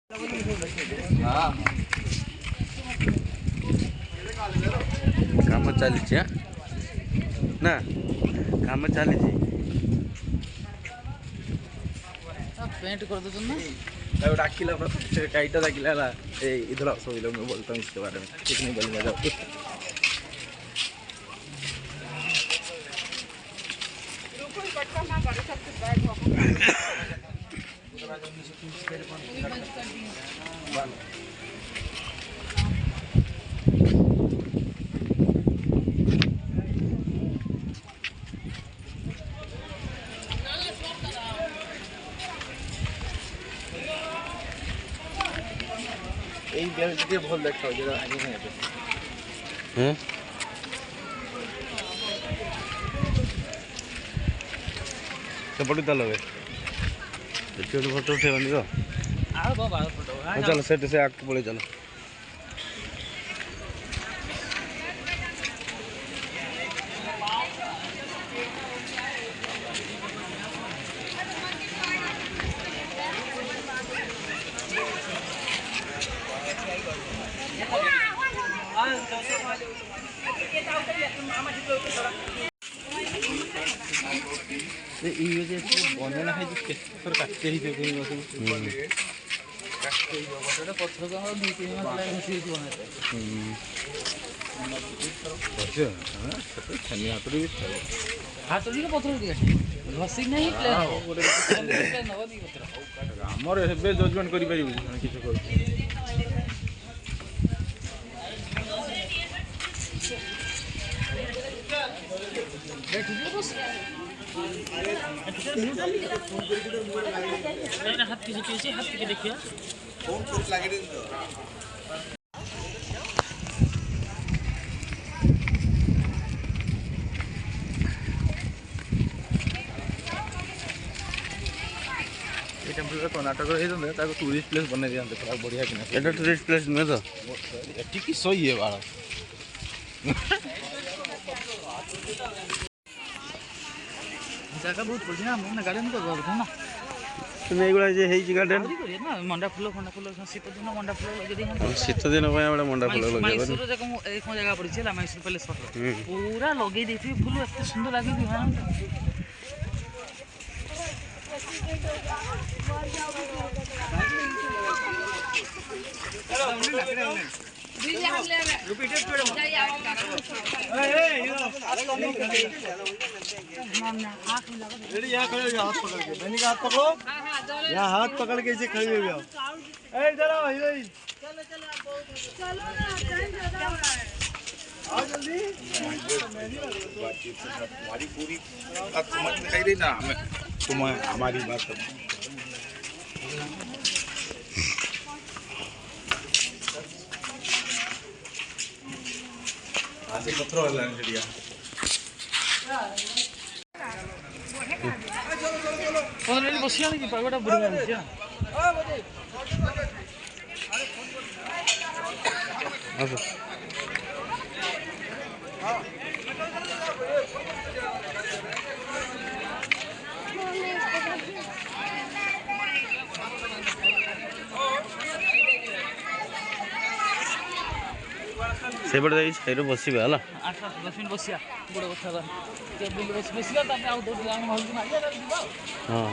काम चली ना काम चली पेंट कर दो ना डाकिला काईटा डाकिला इधर सब मैं बोलता हूँ इसके बारे में ठीक नहीं बोलूँगा जाओ এই বেলটি ভাল দেখাও যেটা আগে না এটা হ্যাঁ ସେପଟୁ ଚାଲ ଏବେ ଏଠି ଗୋଟେ ଫଟୋ ଉଠେଇବନି ତ ଚାଲ ସେଠି ସେ ଆଗକୁ ପଳେଇ ଚାଲ ବନେଇଲା ହେଇଛି କେତେ କାଟି ହେଇଛି पत्थर को 2-3 मास लगे घसी हाथड़ी पत्थर घसी नहीं आमर हे जजमेंट कर हाथ के देखिए कर्नाटक टूरिस्ट प्लेस बन दिखाते पूरा बढ़िया कि टूरिस्ट प्लेस नुहे तो ये सही है बाल जगह बहुत बढ़िया ना गार्डन को ना तुम्हें एगुड़ा जे हेई गार्डन ना मंडा फूल शीत दिन मंडा फूल लगे शीत दिन मंडा फूल लगे मैसूर जगह पड़ी मैसूर पैलेस पूरा लगे फूल एत सुंदर लगे यहाँ हाथ पकड़ के इसे खड़े हुए जल्दी हमारी पूरी बात समझ में नहीं रही ना हमें तुम्हें हमारी बात पत्थर वाला चिड़िया बसिया कि पागटा बुढ़िया सेपटे जाइए बसवा है 10 मिनट बसिया बड़ कथा बसिया हाँ